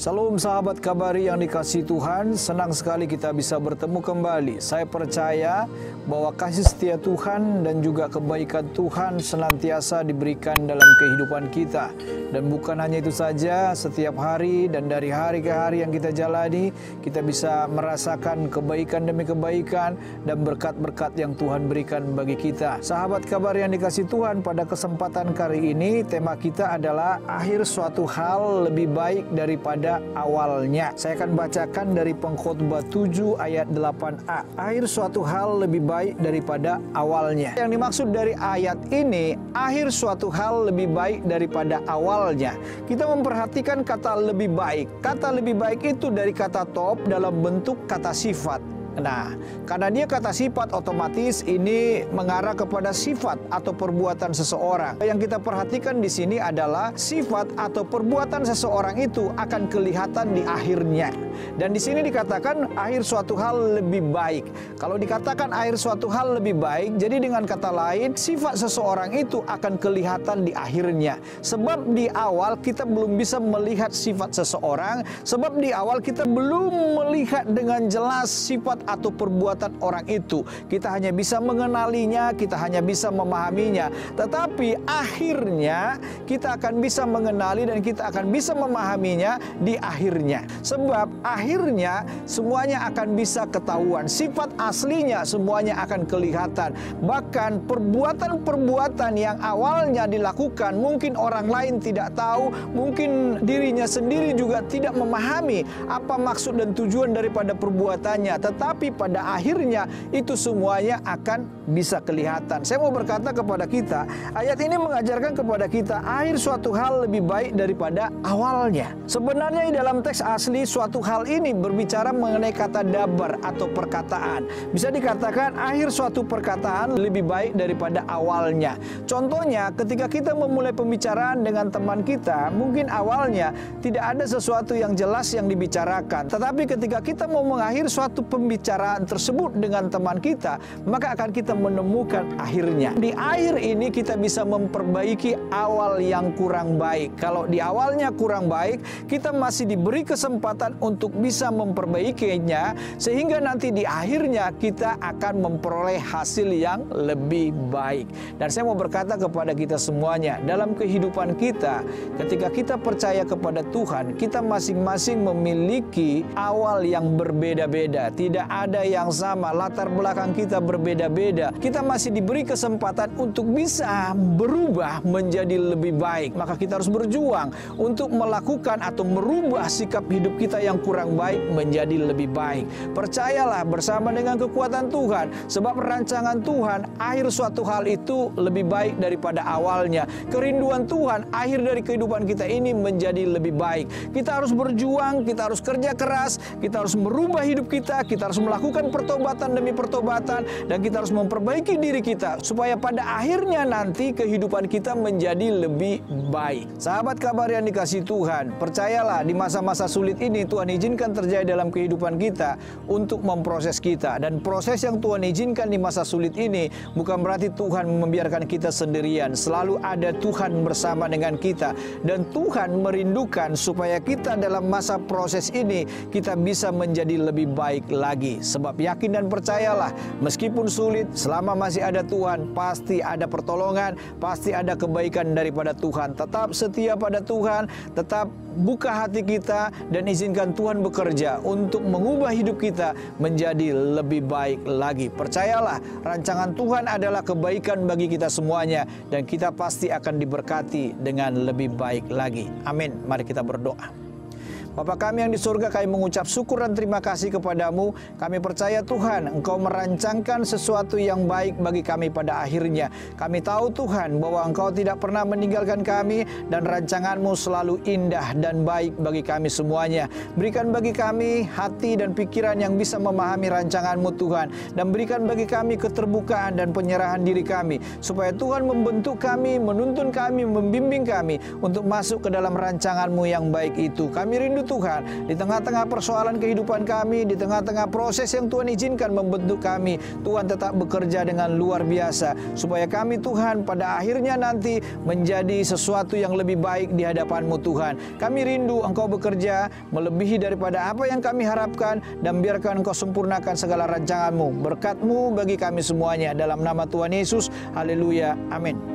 Salam sahabat Kabari yang dikasihi Tuhan, senang sekali kita bisa bertemu kembali. Saya percaya bahwa kasih setia Tuhan dan juga kebaikan Tuhan senantiasa diberikan dalam kehidupan kita. Dan bukan hanya itu saja, setiap hari dan dari hari ke hari yang kita jalani, kita bisa merasakan kebaikan demi kebaikan dan berkat-berkat yang Tuhan berikan bagi kita. Sahabat Kabari yang dikasihi Tuhan, pada kesempatan kali ini tema kita adalah akhir suatu hal lebih baik daripada awalnya. Saya akan bacakan dari Pengkhotbah 7 ayat 8a. Akhir suatu hal lebih baik daripada awalnya. Yang dimaksud dari ayat ini, akhir suatu hal lebih baik daripada awalnya. Kita memperhatikan kata lebih baik. Kata lebih baik itu dari kata top dalam bentuk kata sifat. Nah, karena dia kata sifat, otomatis ini mengarah kepada sifat atau perbuatan seseorang. Yang kita perhatikan di sini adalah sifat atau perbuatan seseorang itu akan kelihatan di akhirnya. Dan di sini dikatakan akhir suatu hal lebih baik. Kalau dikatakan akhir suatu hal lebih baik, jadi dengan kata lain, sifat seseorang itu akan kelihatan di akhirnya. Sebab di awal kita belum bisa melihat sifat seseorang, sebab di awal kita belum melihat dengan jelas sifat atau perbuatan orang itu. Kita hanya bisa mengenalinya, kita hanya bisa memahaminya. Tetapi akhirnya kita akan bisa mengenali dan kita akan bisa memahaminya di akhirnya. Sebab akhirnya semuanya akan bisa ketahuan. Sifat aslinya semuanya akan kelihatan. Bahkan perbuatan-perbuatan yang awalnya dilakukan mungkin orang lain tidak tahu, mungkin dirinya sendiri juga tidak memahami apa maksud dan tujuan daripada perbuatannya. Tetapi pada akhirnya itu semuanya akan bisa kelihatan. Saya mau berkata kepada kita, ayat ini mengajarkan kepada kita akhir suatu hal lebih baik daripada awalnya. Sebenarnya di dalam teks asli suatu hal ini berbicara mengenai kata dabar atau perkataan. Bisa dikatakan akhir suatu perkataan lebih baik daripada awalnya. Contohnya ketika kita memulai pembicaraan dengan teman kita, mungkin awalnya tidak ada sesuatu yang jelas yang dibicarakan. Tetapi ketika kita mau mengakhiri suatu pembicaraan tersebut dengan teman kita, maka akan kita menemukan akhirnya. Di akhir ini kita bisa memperbaiki awal yang kurang baik. Kalau di awalnya kurang baik, kita masih diberi kesempatan untuk bisa memperbaikinya, sehingga nanti di akhirnya kita akan memperoleh hasil yang lebih baik. Dan saya mau berkata kepada kita semuanya, dalam kehidupan kita, ketika kita percaya kepada Tuhan, kita masing-masing memiliki awal yang berbeda-beda. Tidak ada yang sama, latar belakang kita berbeda-beda. Kita masih diberi kesempatan untuk bisa berubah menjadi lebih baik. Maka kita harus berjuang untuk melakukan atau merubah sikap hidup kita yang kurang baik menjadi lebih baik. Percayalah bersama dengan kekuatan Tuhan, sebab rancangan Tuhan akhir suatu hal itu lebih baik daripada awalnya. Kerinduan Tuhan akhir dari kehidupan kita ini menjadi lebih baik. Kita harus berjuang, kita harus kerja keras, kita harus merubah hidup kita harus melakukan pertobatan demi pertobatan, dan kita harus memperbaiki diri kita supaya pada akhirnya nanti kehidupan kita menjadi lebih baik. Sahabat Kabar yang dikasihi Tuhan, percayalah di masa-masa sulit ini Tuhan izinkan terjadi dalam kehidupan kita untuk memproses kita. Dan proses yang Tuhan izinkan di masa sulit ini bukan berarti Tuhan membiarkan kita sendirian. Selalu ada Tuhan bersama dengan kita, dan Tuhan merindukan supaya kita dalam masa proses ini kita bisa menjadi lebih baik lagi. Sebab yakin dan percayalah, meskipun sulit, selama masih ada Tuhan, pasti ada pertolongan, pasti ada kebaikan daripada Tuhan. Tetap setia pada Tuhan, tetap buka hati kita dan izinkan Tuhan bekerja untuk mengubah hidup kita menjadi lebih baik lagi. Percayalah, rancangan Tuhan adalah kebaikan bagi kita semuanya, dan kita pasti akan diberkati dengan lebih baik lagi. Amin. Mari kita berdoa. Bapa kami yang di surga, kami mengucap syukur dan terima kasih kepadamu. Kami percaya Tuhan, Engkau merancangkan sesuatu yang baik bagi kami pada akhirnya. Kami tahu Tuhan bahwa Engkau tidak pernah meninggalkan kami, dan rancangan-Mu selalu indah dan baik bagi kami semuanya. Berikan bagi kami hati dan pikiran yang bisa memahami rancangan-Mu Tuhan, dan berikan bagi kami keterbukaan dan penyerahan diri kami, supaya Tuhan membentuk kami, menuntun kami, membimbing kami untuk masuk ke dalam rancangan-Mu yang baik itu. Kami rindu Tuhan, di tengah-tengah persoalan kehidupan kami, di tengah-tengah proses yang Tuhan izinkan membentuk kami, Tuhan tetap bekerja dengan luar biasa, supaya kami Tuhan pada akhirnya nanti menjadi sesuatu yang lebih baik di hadapan-Mu Tuhan. Kami rindu Engkau bekerja melebihi daripada apa yang kami harapkan, dan biarkan Engkau sempurnakan segala rancangan-Mu, berkat-Mu bagi kami semuanya. Dalam nama Tuhan Yesus, haleluya, amin.